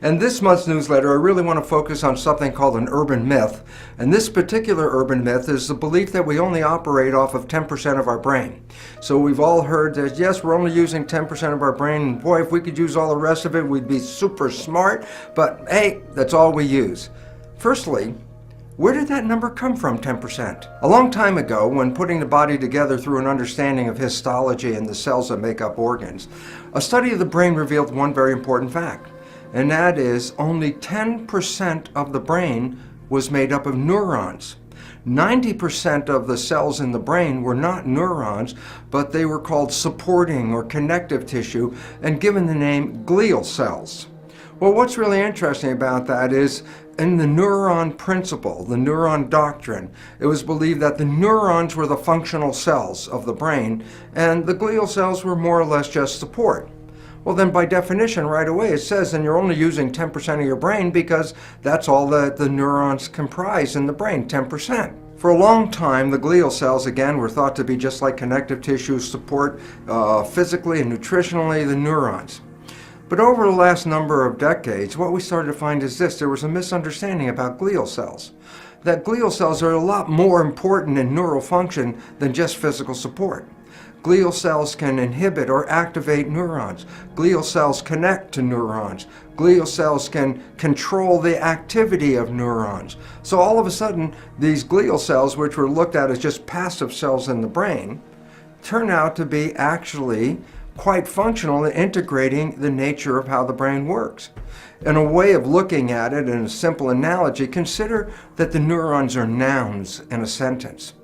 In this month's newsletter, I really want to focus on something called an urban myth. And this particular urban myth is the belief that we only operate off of 10% of our brain. So we've all heard that, yes, we're only using 10% of our brain. And boy, if we could use all the rest of it, we'd be super smart. But hey, that's all we use. Firstly, where did that number come from, 10%? A long time ago, when putting the body together through an understanding of histology and the cells that make up organs, a study of the brain revealed one very important fact. And that is only 10% of the brain was made up of neurons. 90% of the cells in the brain were not neurons, but they were called supporting or connective tissue and given the name glial cells. Well, what's really interesting about that is in the neuron principle, the neuron doctrine, it was believed that the neurons were the functional cells of the brain and the glial cells were more or less just support. Well, then by definition, right away, it says then you're only using 10% of your brain because that's all that the neurons comprise in the brain, 10%. For a long time, the glial cells, again, were thought to be just like connective tissue support physically and nutritionally the neurons. But over the last number of decades, what we started to find is this: there was a misunderstanding about glial cells. That glial cells are a lot more important in neural function than just physical support. Glial cells can inhibit or activate neurons. Glial cells connect to neurons. Glial cells can control the activity of neurons. So all of a sudden, these glial cells, which were looked at as just passive cells in the brain, turn out to be actually quite functional in integrating the nature of how the brain works. In a way of looking at it, in a simple analogy, consider that the neurons are nouns in a sentence,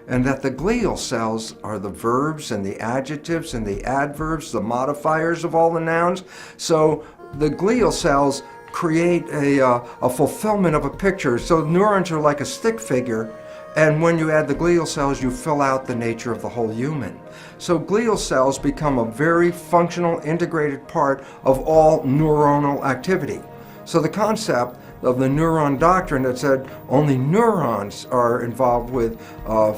and that the glial cells are the verbs and the adjectives and the adverbs, the modifiers of all the nouns. So the glial cells create a fulfillment of a picture. So neurons are like a stick figure, and when you add the glial cells, you fill out the nature of the whole human. So glial cells become a very functional, integrated part of all neuronal activity. So the concept of the neuron doctrine that said only neurons are involved with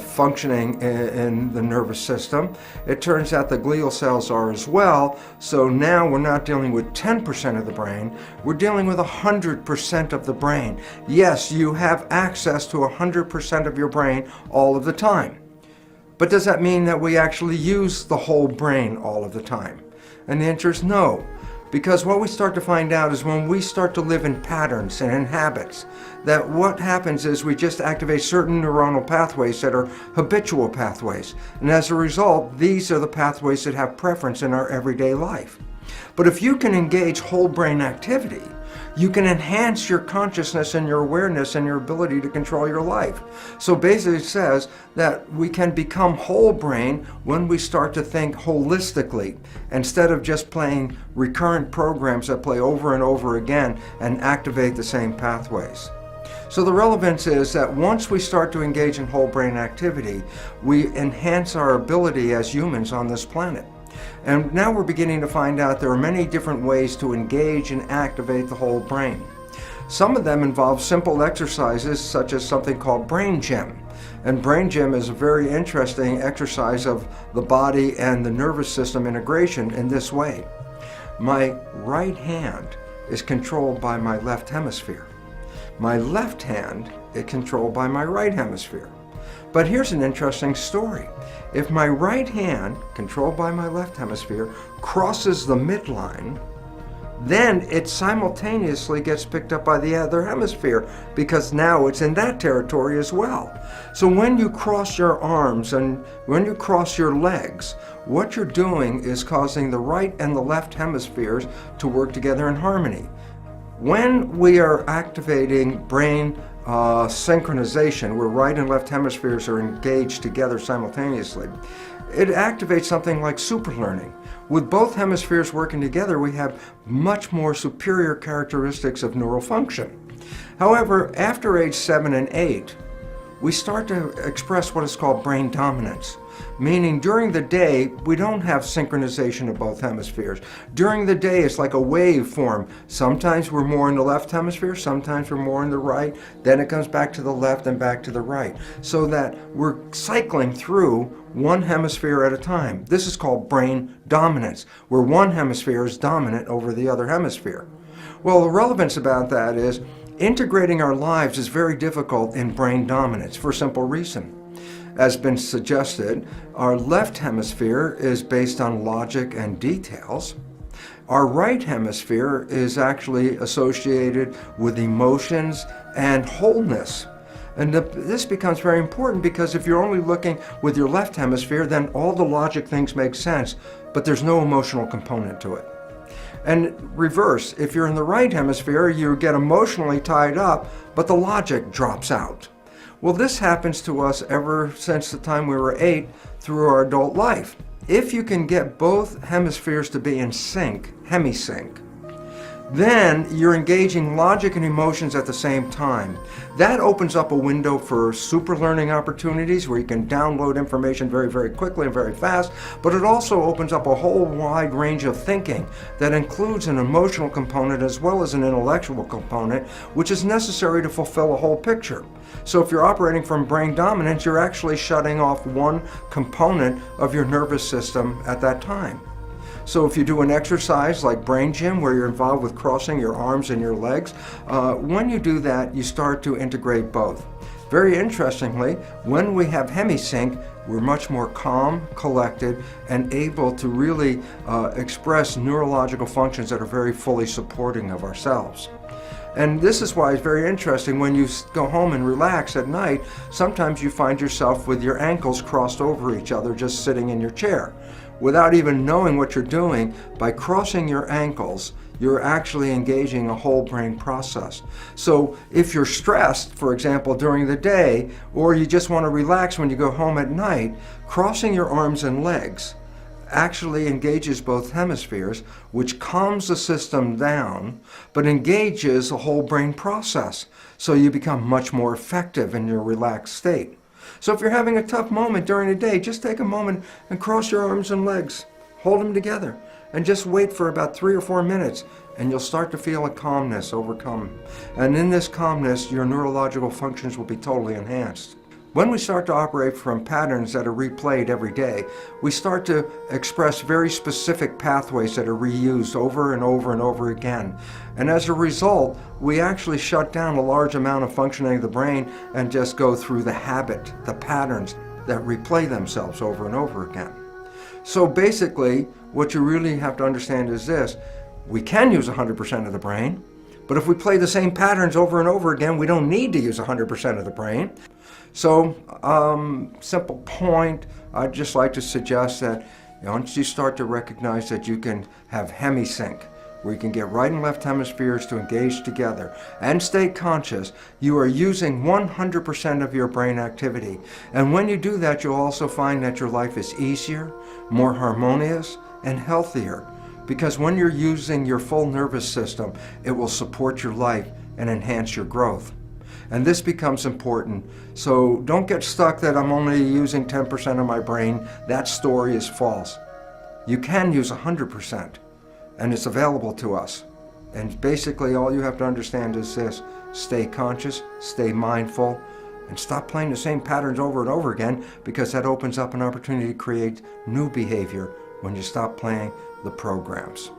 functioning in the nervous system, it turns out the glial cells are as well. So now we're not dealing with 10% of the brain, we're dealing with 100% of the brain. Yes, you have access to 100% of your brain all of the time. But does that mean that we actually use the whole brain all of the time? And the answer is no. Because what we start to find out is when we start to live in patterns and in habits, that what happens is we just activate certain neuronal pathways that are habitual pathways. And as a result, these are the pathways that have preference in our everyday life. But if you can engage whole brain activity, you can enhance your consciousness and your awareness and your ability to control your life. So basically it says that we can become whole brain when we start to think holistically, instead of just playing recurrent programs that play over and over again and activate the same pathways. So the relevance is that once we start to engage in whole brain activity, we enhance our ability as humans on this planet. And now we're beginning to find out there are many different ways to engage and activate the whole brain. Some of them involve simple exercises such as something called brain gym. And brain gym is a very interesting exercise of the body and the nervous system integration in this way. My right hand is controlled by my left hemisphere. My left hand is controlled by my right hemisphere. But here's an interesting story. If my right hand, controlled by my left hemisphere, crosses the midline, then it simultaneously gets picked up by the other hemisphere because now it's in that territory as well. So when you cross your arms and when you cross your legs, what you're doing is causing the right and the left hemispheres to work together in harmony. When we are activating brain synchronization, where right and left hemispheres are engaged together simultaneously, it activates something like superlearning. With both hemispheres working together, we have much more superior characteristics of neural function. However, after age 7 and 8, we start to express what is called brain dominance, meaning during the day, we don't have synchronization of both hemispheres. During the day, it's like a wave form. Sometimes we're more in the left hemisphere, sometimes we're more in the right, then it comes back to the left and back to the right, so that we're cycling through one hemisphere at a time. This is called brain dominance, where one hemisphere is dominant over the other hemisphere. Well, the relevance about that is integrating our lives is very difficult in brain dominance for a simple reason. As been suggested, our left hemisphere is based on logic and details. Our right hemisphere is actually associated with emotions and wholeness. And this becomes very important because if you're only looking with your left hemisphere, then all the logic things make sense, but there's no emotional component to it. And reverse, if you're in the right hemisphere, you get emotionally tied up, but the logic drops out. Well, this happens to us ever since the time we were 8 through our adult life. If you can get both hemispheres to be in sync, hemisync, then you're engaging logic and emotions at the same time. That opens up a window for super learning opportunities where you can download information very, very quickly and very fast, but it also opens up a whole wide range of thinking that includes an emotional component as well as an intellectual component, which is necessary to fulfill a whole picture. So if you're operating from brain dominance, you're actually shutting off one component of your nervous system at that time. So if you do an exercise like brain gym where you're involved with crossing your arms and your legs, when you do that, you start to integrate both. Very interestingly, when we have hemisync, we're much more calm, collected, and able to really express neurological functions that are very fully supporting of ourselves. And this is why it's very interesting when you go home and relax at night, sometimes you find yourself with your ankles crossed over each other just sitting in your chair. Without even knowing what you're doing, by crossing your ankles, you're actually engaging a whole brain process. So if you're stressed, for example, during the day, or you just want to relax when you go home at night, crossing your arms and legs actually engages both hemispheres, which calms the system down, but engages a whole brain process. So you become much more effective in your relaxed state. So if you're having a tough moment during the day, just take a moment and cross your arms and legs. Hold them together and just wait for about 3 or 4 minutes and you'll start to feel a calmness overcome. And in this calmness, your neurological functions will be totally enhanced. When we start to operate from patterns that are replayed every day, we start to express very specific pathways that are reused over and over and over again. And as a result, we actually shut down a large amount of functioning of the brain and just go through the habit, the patterns that replay themselves over and over again. So basically, what you really have to understand is this: we can use 100% of the brain, but if we play the same patterns over and over again, we don't need to use 100% of the brain. So, simple point, I'd just like to suggest that once you start to recognize that you can have hemisync, where you can get right and left hemispheres to engage together and stay conscious, you are using 100% of your brain activity. And when you do that, you'll also find that your life is easier, more harmonious, and healthier. Because when you're using your full nervous system, it will support your life and enhance your growth. And this becomes important. So don't get stuck that I'm only using 10% of my brain. That story is false. You can use 100%, and it's available to us. And basically all you have to understand is this: stay conscious, stay mindful, and stop playing the same patterns over and over again, because that opens up an opportunity to create new behavior when you stop playing the programs.